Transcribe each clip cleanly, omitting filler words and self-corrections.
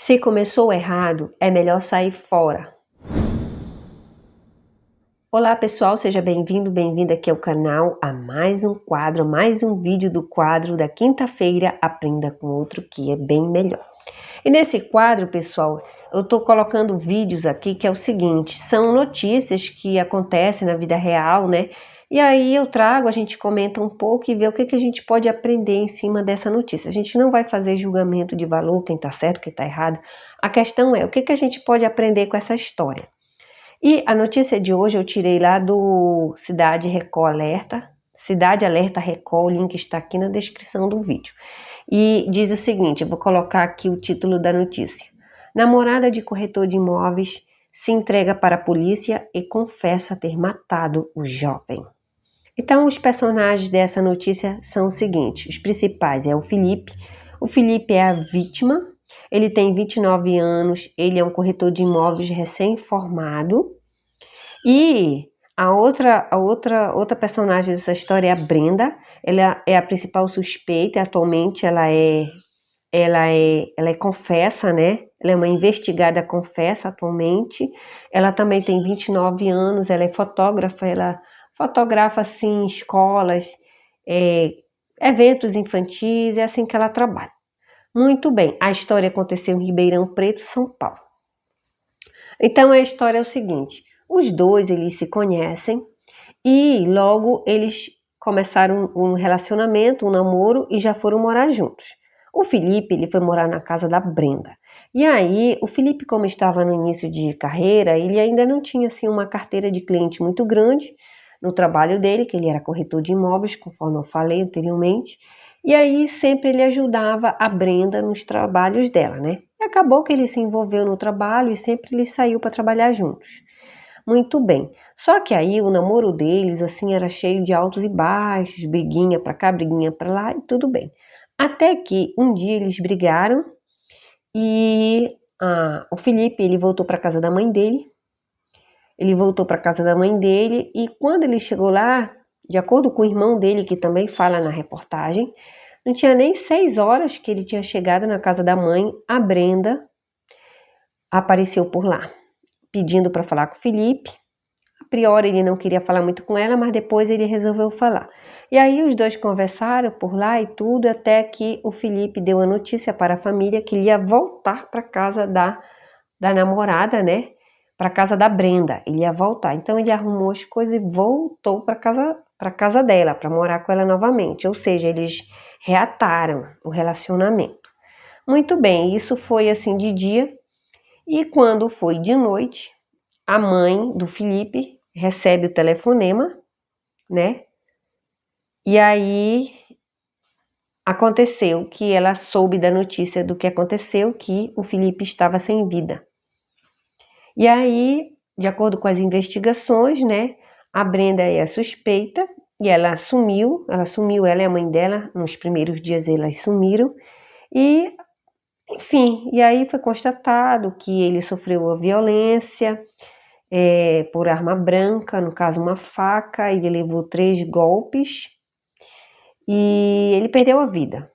Se começou errado, é melhor sair fora. Olá pessoal, seja bem-vindo, bem-vinda aqui ao canal a mais um quadro, mais um vídeo do quadro da quinta-feira Aprenda com Outro que é bem melhor. E nesse quadro, pessoal, eu tô colocando vídeos aqui que é o seguinte, são notícias que acontecem na vida real, né? E aí eu trago, a gente comenta um pouco e vê o que a gente pode aprender em cima dessa notícia. A gente não vai fazer julgamento de valor, quem tá certo, quem tá errado. A questão é, o que a gente pode aprender com essa história? E a notícia de hoje eu tirei lá do Cidade Record Alerta, Cidade Alerta Record, o link está aqui na descrição do vídeo. E diz o seguinte, eu vou colocar aqui o título da notícia. Namorada de corretor de imóveis se entrega para a polícia e confessa ter matado o jovem. Então, os personagens dessa notícia são os seguintes, os principais é o Felipe é a vítima, ele tem 29 anos, ele é um corretor de imóveis recém-formado, e a outra personagem dessa história é a Brenda, ela é a principal suspeita, atualmente ela é confessa, né? Ela é uma investigada confessa atualmente, ela também tem 29 anos, ela é fotógrafa, ela fotografa assim escolas, eventos infantis, é assim que ela trabalha. Muito bem, a história aconteceu em Ribeirão Preto, São Paulo. Então a história é o seguinte, os dois eles se conhecem e logo eles começaram um relacionamento, um namoro e já foram morar juntos. O Felipe ele foi morar na casa da Brenda. E aí o Felipe, como estava no início de carreira, ele ainda não tinha assim uma carteira de cliente muito grande no trabalho dele, que ele era corretor de imóveis, conforme eu falei anteriormente. E aí sempre ele ajudava a Brenda nos trabalhos dela, né? E acabou que ele se envolveu no trabalho e sempre ele saiu para trabalhar juntos. Muito bem. Só que aí o namoro deles assim era cheio de altos e baixos, briguinha para cá, briguinha para lá e tudo bem. Até que um dia eles brigaram e o Felipe ele voltou para casa da mãe dele. Ele voltou para casa da mãe dele e quando ele chegou lá, de acordo com o irmão dele, que também fala na reportagem, não tinha nem 6 horas que ele tinha chegado na casa da mãe, a Brenda apareceu por lá, pedindo para falar com o Felipe. A priori ele não queria falar muito com ela, mas depois ele resolveu falar. E aí os dois conversaram por lá e tudo, até que o Felipe deu a notícia para a família que ele ia voltar para casa da namorada, né? Para casa da Brenda, ele ia voltar. Então ele arrumou as coisas e voltou para casa dela, para morar com ela novamente. Ou seja, eles reataram o relacionamento. Muito bem, isso foi assim de dia. E quando foi de noite, a mãe do Felipe recebe o telefonema, né? E aí aconteceu que ela soube da notícia do que aconteceu, que o Felipe estava sem vida. E aí, de acordo com as investigações, né, a Brenda é a suspeita e ela sumiu, ela e a mãe dela, nos primeiros dias elas sumiram e, enfim, e aí foi constatado que ele sofreu a violência por arma branca, no caso uma faca, ele levou 3 golpes e ele perdeu a vida.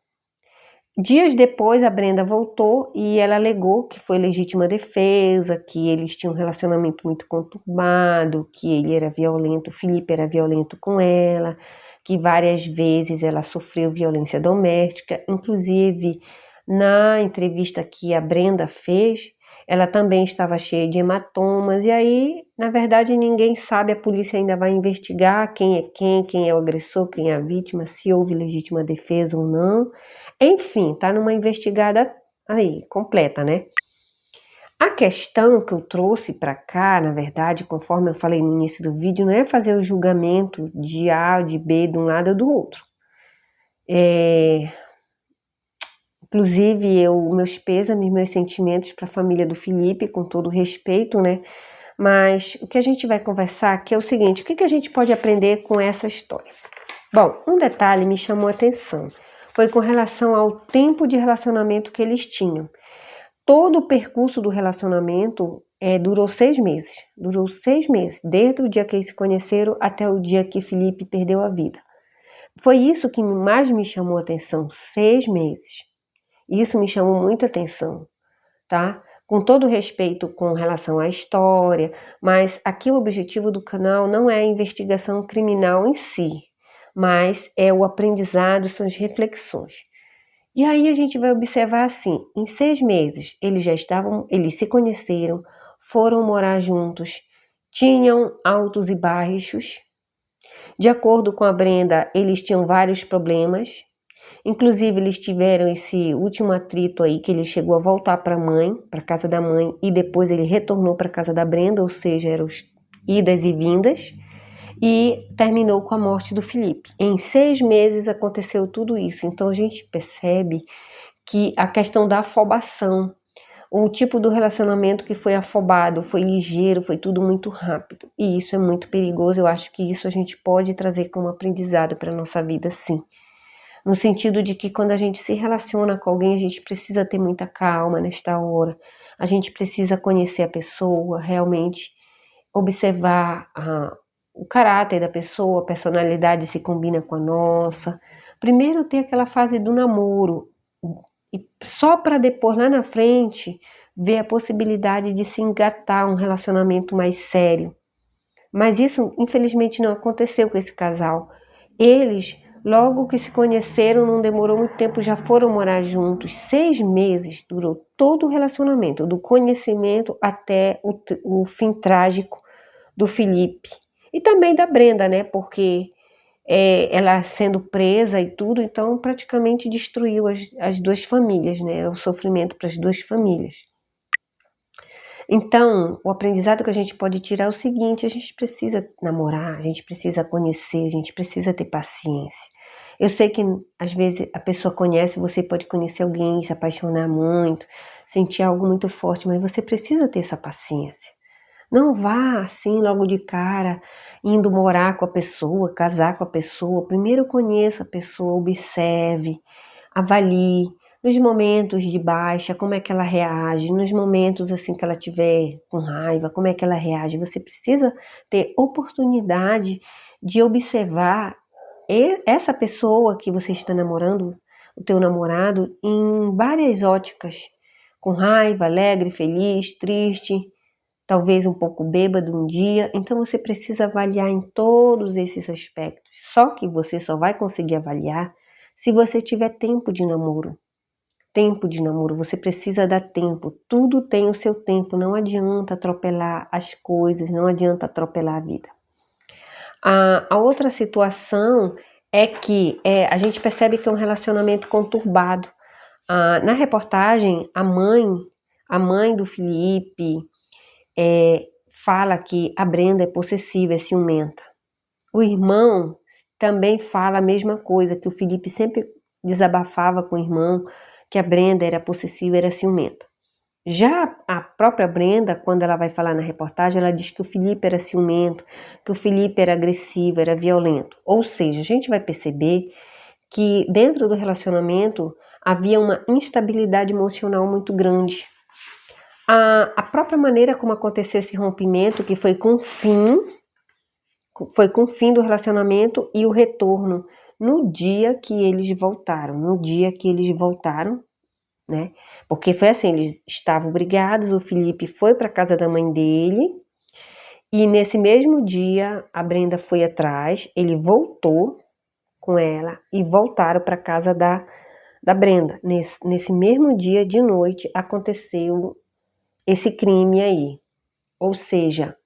Dias depois, a Brenda voltou e ela alegou que foi legítima defesa, que eles tinham um relacionamento muito conturbado, que ele era violento, o Felipe era violento com ela, que várias vezes ela sofreu violência doméstica. Inclusive, na entrevista que a Brenda fez, ela também estava cheia de hematomas, e aí, na verdade, ninguém sabe, a polícia ainda vai investigar quem é o agressor, quem é a vítima, se houve legítima defesa ou não. Enfim, tá numa investigada aí, completa, né? A questão que eu trouxe para cá, na verdade, conforme eu falei no início do vídeo, não é fazer o julgamento de A ou de B, de um lado ou do outro. Inclusive, meus pêsames, meus sentimentos para a família do Felipe, com todo respeito, né? Mas o que a gente vai conversar aqui é o seguinte, o que a gente pode aprender com essa história? Bom, um detalhe me chamou a atenção, foi com relação ao tempo de relacionamento que eles tinham. Todo o percurso do relacionamento durou 6 meses. Durou 6 meses, desde o dia que eles se conheceram até o dia que Felipe perdeu a vida. Foi isso que mais me chamou a atenção, 6 meses. Isso me chamou muita atenção. tá? Com todo respeito com relação à história, mas aqui o objetivo do canal não é a investigação criminal em si, mas é o aprendizado, são as reflexões. E aí a gente vai observar assim, em 6 meses eles se conheceram, foram morar juntos, tinham altos e baixos. De acordo com a Brenda, eles tinham vários problemas. Inclusive, eles tiveram esse último atrito aí, que ele chegou a voltar para a mãe, para casa da mãe, e depois ele retornou para casa da Brenda, ou seja, eram idas e vindas, e terminou com a morte do Felipe. Em 6 meses aconteceu tudo isso. Então a gente percebe que a questão da afobação, o tipo do relacionamento que foi afobado, foi ligeiro, foi tudo muito rápido. E isso é muito perigoso. Eu acho que isso a gente pode trazer como aprendizado para a nossa vida, sim. No sentido de que quando a gente se relaciona com alguém, a gente precisa ter muita calma nesta hora. A gente precisa conhecer a pessoa, realmente observar o caráter da pessoa, a personalidade se combina com a nossa. Primeiro ter aquela fase do namoro, e só para depois, lá na frente, ver a possibilidade de se engatar um relacionamento mais sério. Mas isso, infelizmente, não aconteceu com esse casal. Eles, logo que se conheceram, não demorou muito tempo, já foram morar juntos. 6 meses durou todo o relacionamento, do conhecimento até o fim trágico do Felipe. E também da Brenda, né? Porque ela sendo presa e tudo, então praticamente destruiu as duas famílias, né? O sofrimento para as duas famílias. Então, o aprendizado que a gente pode tirar é o seguinte: a gente precisa namorar, a gente precisa conhecer, a gente precisa ter paciência. Eu sei que às vezes a pessoa conhece, você pode conhecer alguém, se apaixonar muito, sentir algo muito forte, mas você precisa ter essa paciência. Não vá assim logo de cara, indo morar com a pessoa, casar com a pessoa. Primeiro conheça a pessoa, observe, avalie. Nos momentos de baixa, como é que ela reage? Nos momentos assim que ela tiver com raiva, como é que ela reage? Você precisa ter oportunidade de observar essa pessoa que você está namorando, o teu namorado, em várias óticas. Com raiva, alegre, feliz, triste, talvez um pouco bêbado um dia. Então você precisa avaliar em todos esses aspectos. Só que você só vai conseguir avaliar se você tiver tempo de namoro. Tempo de namoro, você precisa dar tempo. Tudo tem o seu tempo. Não adianta atropelar as coisas, não adianta atropelar a vida. A outra situação é que a gente percebe que é um relacionamento conturbado. Na reportagem, a mãe do Felipe, fala que a Brenda é possessiva, é ciumenta. O irmão também fala a mesma coisa, que o Felipe sempre desabafava com o irmão, que a Brenda era possessiva, era ciumenta. Já a própria Brenda, quando ela vai falar na reportagem, ela diz que o Felipe era ciumento, que o Felipe era agressivo, era violento. Ou seja, a gente vai perceber que dentro do relacionamento havia uma instabilidade emocional muito grande. A própria maneira como aconteceu esse rompimento, que foi com o fim do relacionamento e o retorno no dia que eles voltaram, né? Porque foi assim, eles estavam brigados, o Felipe foi para casa da mãe dele, e nesse mesmo dia a Brenda foi atrás, ele voltou com ela e voltaram para casa da Brenda. Nesse mesmo dia de noite aconteceu esse crime aí. Ou seja,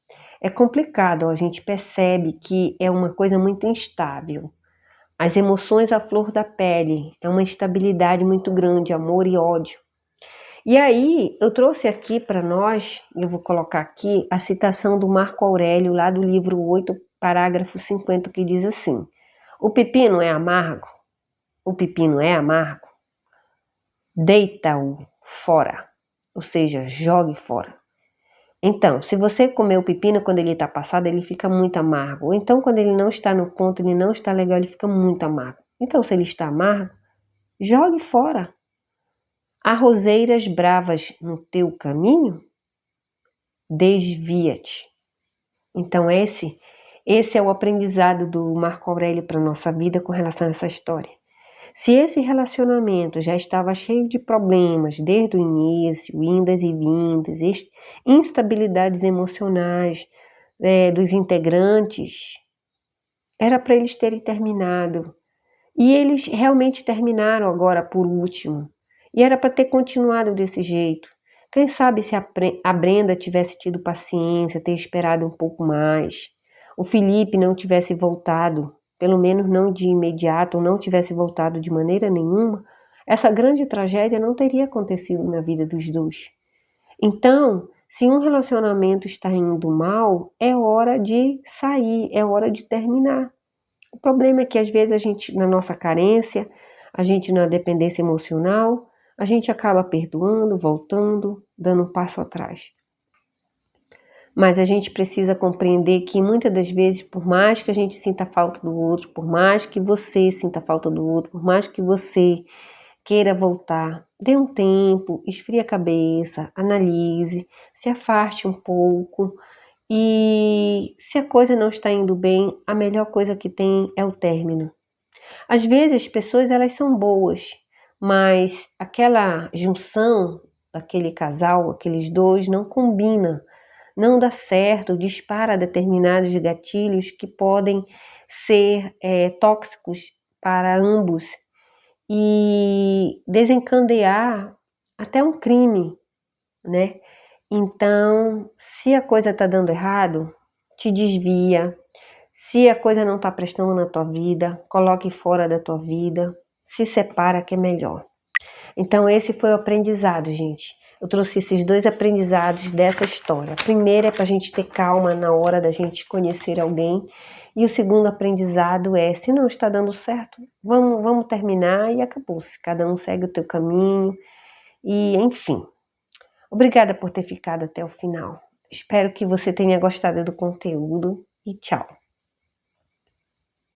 é complicado, a gente percebe que é uma coisa muito instável. As emoções à flor da pele, é uma instabilidade muito grande, amor e ódio. E aí, eu trouxe aqui para nós, eu vou colocar aqui a citação do Marco Aurélio, lá do livro 8, parágrafo 50, que diz assim: o pepino é amargo? O pepino é amargo? Deita-o fora, ou seja, jogue fora. Então, se você comer o pepino quando ele está passado, ele fica muito amargo. Ou então, quando ele não está no ponto, ele não está legal, ele fica muito amargo. Então, se ele está amargo, jogue fora. Há roseiras bravas no teu caminho? Desvia-te. Então, esse é o aprendizado do Marco Aurélio para a nossa vida com relação a essa história. Se esse relacionamento já estava cheio de problemas desde o início, indas e vindas, instabilidades emocionais dos integrantes, era para eles terem terminado. E eles realmente terminaram agora por último. E era para ter continuado desse jeito. Quem sabe se a Brenda tivesse tido paciência, ter esperado um pouco mais, o Felipe não tivesse voltado, pelo menos não de imediato, ou não tivesse voltado de maneira nenhuma, essa grande tragédia não teria acontecido na vida dos dois. Então, se um relacionamento está indo mal, é hora de sair, é hora de terminar. O problema é que às vezes a gente, na nossa carência, a gente na dependência emocional, a gente acaba perdoando, voltando, dando um passo atrás. Mas a gente precisa compreender que muitas das vezes, por mais que a gente sinta falta do outro, por mais que você sinta falta do outro, por mais que você queira voltar, dê um tempo, esfrie a cabeça, analise, se afaste um pouco. E se a coisa não está indo bem, a melhor coisa que tem é o término. Às vezes as pessoas elas são boas, mas aquela junção daquele casal, aqueles dois, não combina, não dá certo, dispara determinados gatilhos que podem ser tóxicos para ambos e desencadear até um crime, né? Então, se a coisa está dando errado, te desvia. Se a coisa não está prestando na tua vida, coloque fora da tua vida. Se separa que é melhor. Então, esse foi o aprendizado, gente. Eu trouxe esses dois aprendizados dessa história. A primeira é para a gente ter calma na hora da gente conhecer alguém. E o segundo aprendizado é, se não está dando certo, vamos terminar e acabou-se. Cada um segue o teu caminho. E, enfim. Obrigada por ter ficado até o final. Espero que você tenha gostado do conteúdo e tchau.